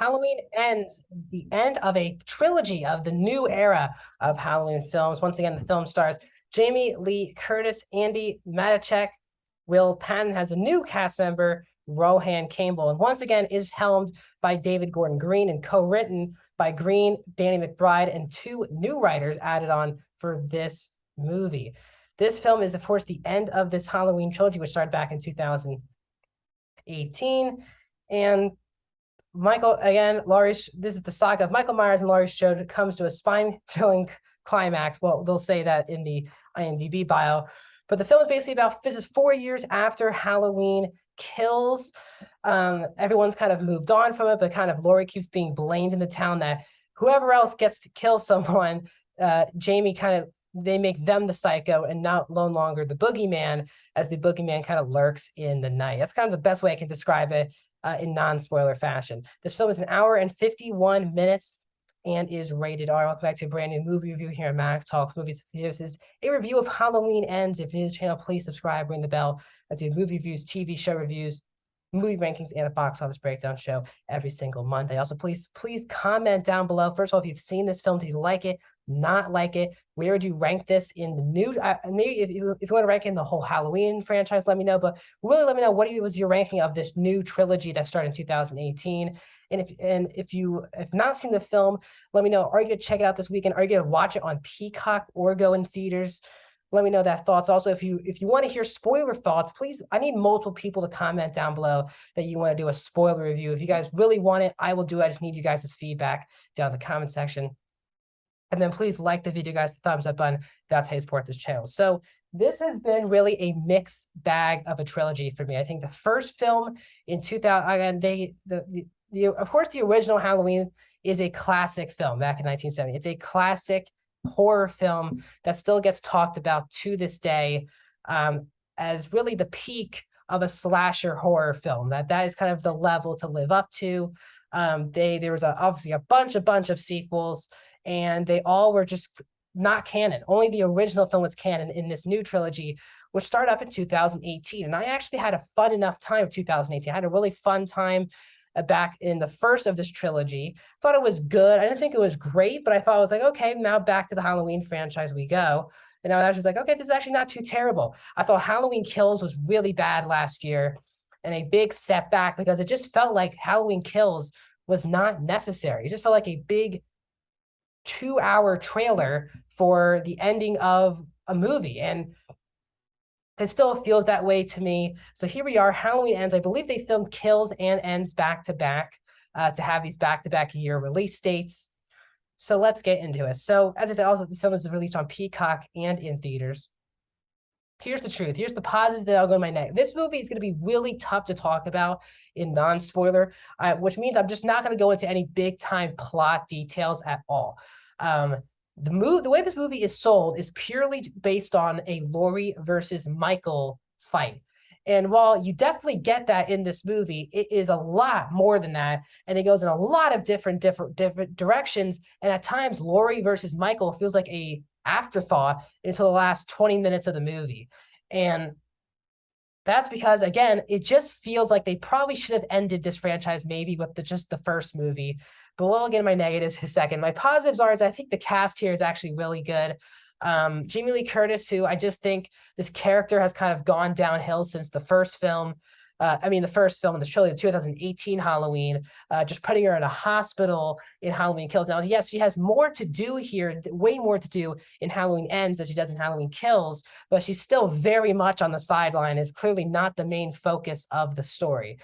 Halloween Ends, the end of a trilogy of the new era of Halloween films. Once again, the film stars Jamie Lee Curtis, Andy Matichak. Will Patton has a new cast member, Rohan Campbell, and once again is helmed by David Gordon Green and co-written by Green, Danny McBride, and two new writers added on for this movie. This film is, of course, the end of this Halloween trilogy, which started back in 2018. And Michael, again, this is the saga of Michael Myers and Laurie Strode comes to a spine-chilling climax. Well, they'll say that in the IMDb bio. But the film is basically about, this is 4 years after Halloween Kills. Everyone's kind of moved on from it, but kind of Laurie keeps being blamed in the town that whoever else gets to kill someone, Jamie they make them the psycho and no longer the boogeyman, as the boogeyman kind of lurks in the night. That's kind of the best way I can describe it in non-spoiler fashion. This film is an hour and 51 minutes and is rated R. Welcome back to a brand new movie review here at Max Talks Movies. This is a review of Halloween Ends. If you're new to the channel, please subscribe, ring the bell. I do movie reviews, TV show reviews, movie rankings, and a box office breakdown show every single month. I also please comment down below. First of all, if you've seen this film, do you like it, not like it? Where would you rank this in the new? Maybe if you want to rank in the whole Halloween franchise, let me know. But really, let me know what was your ranking of this new trilogy that started in 2018. And if you've not seen the film, let me know. Are you gonna check it out this weekend? Are you gonna watch it on Peacock or go in theaters? Let me know that thoughts. Also, if you want to hear spoiler thoughts, please, I need multiple people to comment down below that you want to do a spoiler review. If you guys really want it, I will do it. I just need you guys' feedback down in the comment section. And then please like the video, guys, the thumbs up button. That's how you support this channel. So this has been really a mixed bag of a trilogy for me. I think the first film in 2000, again, of course, the original Halloween is a classic film back in 1970. It's a classic horror film that still gets talked about to this day as really the peak of a slasher horror film. That is kind of the level to live up to. There was obviously a bunch of sequels, and they all were just not canon. Only the original film was canon in this new trilogy, which started up in 2018. And I actually had a fun enough time in 2018. I had a really fun time back in the first of this trilogy. Thought it was good. I didn't think it was great, but I thought it was like, okay, now back to the Halloween franchise we go. And I was just like, okay, this is actually not too terrible. I thought Halloween Kills was really bad last year and a big step back because it just felt like Halloween Kills was not necessary. It just felt like a big 2-hour trailer for the ending of a movie. And it still feels that way to me. So here we are, Halloween Ends. I believe they filmed Kills and Ends back to back to have these back-to-back year release dates. So let's get into it. So as I said, also this film is released on Peacock and in theaters. Here's the truth. Here's the positive that I'll go in my neck. This movie is going to be really tough to talk about in non-spoiler, which means I'm just not going to go into any big-time plot details at all. The way this movie is sold is purely based on a Laurie versus Michael fight. And while you definitely get that in this movie, it is a lot more than that. And it goes in a lot of different directions. And at times, Laurie versus Michael feels like a afterthought until the last 20 minutes of the movie. And that's because, again, it just feels like they probably should have ended this franchise maybe with just the first movie. But we'll get my negatives in a second. My positives are I think the cast here is actually really good. Jamie Lee Curtis, who I just think this character has kind of gone downhill since the first film. The first film in this trilogy, the 2018 Halloween, just putting her in a hospital in Halloween Kills. Now, yes, she has more to do here, way more to do in Halloween Ends than she does in Halloween Kills, but she's still very much on the sideline, is clearly not the main focus of the story.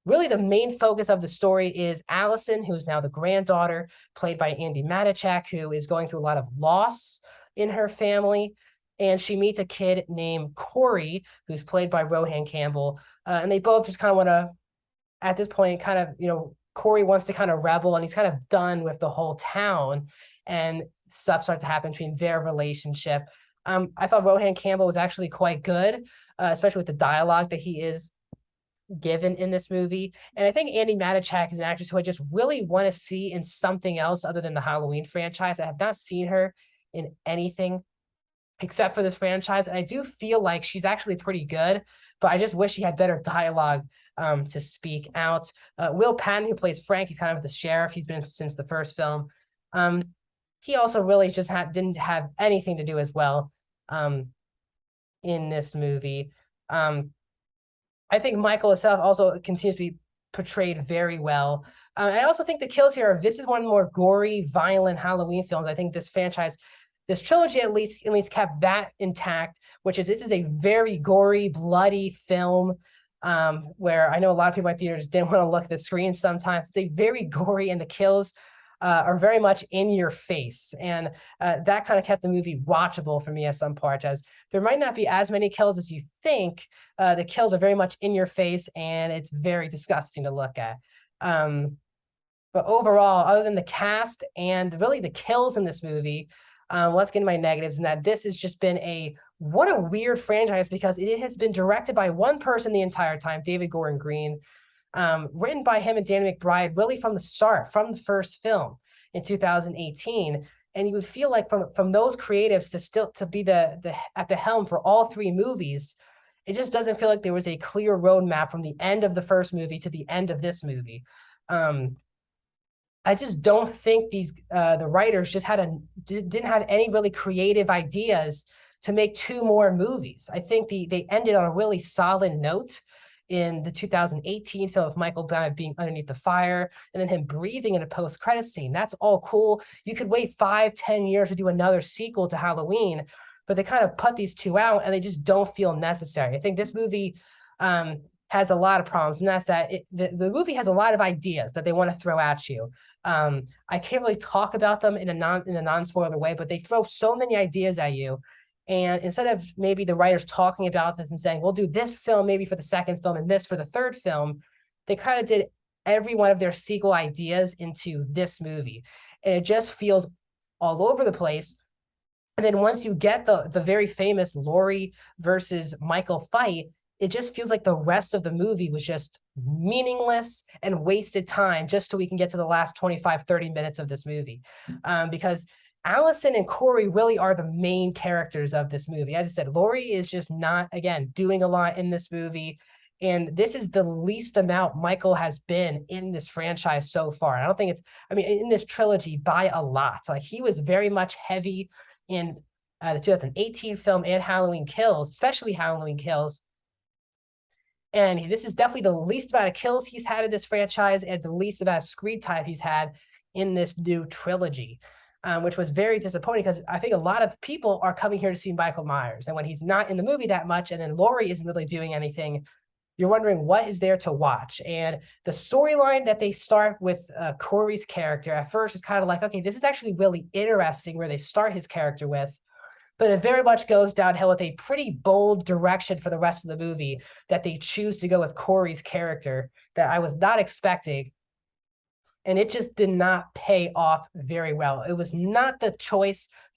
Really, the main focus of the story is Allison, who's now the granddaughter, played by Andy Matichak, who is going through a lot of loss in her family. And she meets a kid named Corey, who's played by Rohan Campbell. And they both just kind of want to, at this point, kind of, Corey wants to kind of rebel, and he's kind of done with the whole town. And stuff starts to happen between their relationship. I thought Rohan Campbell was actually quite good, especially with the dialogue that he is given in this movie. And I think Andy Matichak is an actress who I just really want to see in something else other than the Halloween franchise. I have not seen her in anything except for this franchise. And I do feel like she's actually pretty good. but I just wish he had better dialogue to speak out. Will Patton, who plays Frank, he's kind of the sheriff. He's been since the first film. He also really just didn't have anything to do as well in this movie. I think Michael itself also continues to be portrayed very well. I also think the kills here this is one of the more gory, violent Halloween films. I think this franchise, this trilogy at least kept that intact, which is this is a very gory, bloody film. Where I know a lot of people in theaters didn't want to look at the screen sometimes. It's a very gory, and the kills are very much in your face. And that kind of kept the movie watchable for me at some parts, as there might not be as many kills as you think. The kills are very much in your face, and it's very disgusting to look at. But overall, other than the cast and really the kills in this movie, let's get into my negatives, and that this has just been what a weird franchise, because it has been directed by one person the entire time, David Gordon Green, written by him and Danny McBride, really from the start, from the first film in 2018. And you would feel like from those creatives to be at the helm for all three movies, it just doesn't feel like there was a clear roadmap from the end of the first movie to the end of this movie. I just don't think the writers just didn't have any really creative ideas to make two more movies. I think they ended on a really solid note in the 2018 film of Michael being underneath the fire, and then him breathing in a post-credit scene. That's all cool. You could wait 5-10 years to do another sequel to Halloween, but they kind of put these two out, and they just don't feel necessary. I think this movie has a lot of problems, and that's that the movie has a lot of ideas that they want to throw at you. I can't really talk about them in a non-spoiler way, but they throw so many ideas at you. And instead of maybe the writers talking about this and saying, we'll do this film maybe for the second film and this for the third film, they kind of did every one of their sequel ideas into this movie. And it just feels all over the place. And then once you get the very famous Laurie versus Michael fight, it just feels like the rest of the movie was just meaningless and wasted time just so we can get to the last 25-30 minutes of this movie. Because Allison and Corey really are the main characters of this movie. As I said, Laurie is just not, again, doing a lot in this movie. And this is the least amount Michael has been in this franchise so far. I don't think in this trilogy by a lot. Like, he was very much heavy in the 2018 film and Halloween Kills, especially Halloween Kills. And this is definitely the least amount of kills he's had in this franchise, and the least amount of screen time he's had in this new trilogy. Which was very disappointing, because I think a lot of people are coming here to see Michael Myers. And when he's not in the movie that much, and then Laurie isn't really doing anything, you're wondering what is there to watch. And the storyline that they start with Corey's character at first is kind of like, okay, this is actually really interesting where they start his character with. But it very much goes downhill with a pretty bold direction for the rest of the movie that they choose to go with Corey's character that I was not expecting. And it just did not pay off very well. It was not the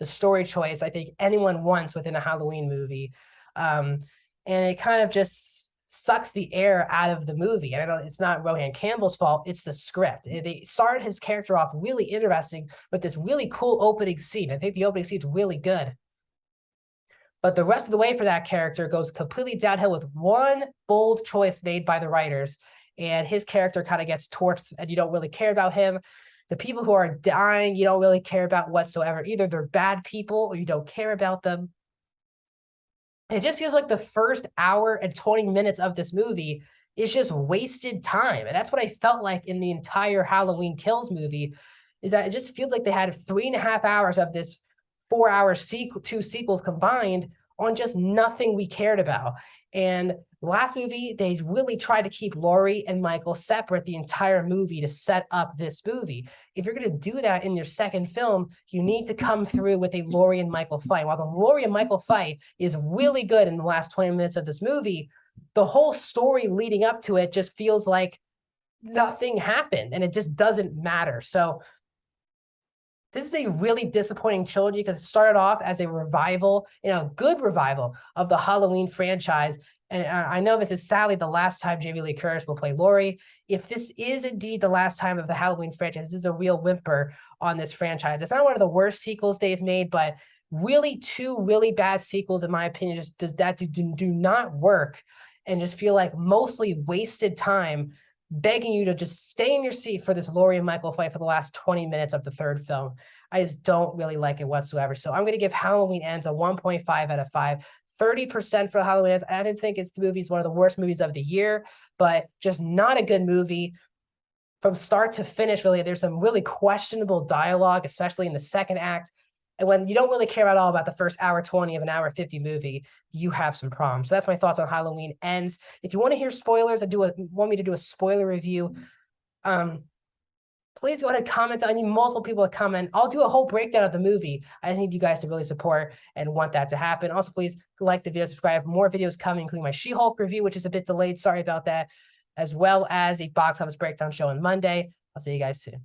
story choice I think anyone wants within a Halloween movie. And it kind of just sucks the air out of the movie. And I know it's not Rohan Campbell's fault, it's the script. They started his character off really interesting with this really cool opening scene. I think the opening scene's really good. But the rest of the way for that character goes completely downhill with one bold choice made by the writers. And his character kind of gets torched, and you don't really care about him. The people who are dying, you don't really care about whatsoever. Either they're bad people or you don't care about them. And it just feels like the first hour and 20 minutes of this movie is just wasted time. And that's what I felt like in the entire Halloween Kills movie, is that it just feels like they had 3.5 hours of this 4-hour two sequels combined on just nothing we cared about. And last movie, they really tried to keep Laurie and Michael separate the entire movie to set up this movie. If you're going to do that in your second film, you need to come through with a Laurie and Michael fight. While the Laurie and Michael fight is really good in the last 20 minutes of this movie, the whole story leading up to it just feels like nothing happened, and it just doesn't matter. So this is a really disappointing trilogy, because it started off as a revival, good revival of the Halloween franchise. And I know this is sadly the last time Jamie Lee Curtis will play Laurie. If this is indeed the last time of the Halloween franchise, this is a real whimper on this franchise. It's not one of the worst sequels they've made, but really two really bad sequels, in my opinion, just do not work. and just feel like mostly wasted time begging you to just stay in your seat for this Laurie and Michael fight for the last 20 minutes of the third film. I just don't really like it whatsoever. So I'm going to give Halloween Ends a 1.5 out of 5. 30% for Halloween Ends. I didn't think the movie's one of the worst movies of the year, but just not a good movie from start to finish. Really, there's some really questionable dialogue, especially in the second act. And when you don't really care at all about the first hour 20 of an hour 50 movie, you have some problems. So that's my thoughts on Halloween Ends. If you want to hear spoilers, want me to do a spoiler review, please go ahead and comment. I need multiple people to comment. I'll do a whole breakdown of the movie. I just need you guys to really support and want that to happen. Also, please like the video, subscribe. More videos coming, including my She-Hulk review, which is a bit delayed. Sorry about that. As well as a box office breakdown show on Monday. I'll see you guys soon.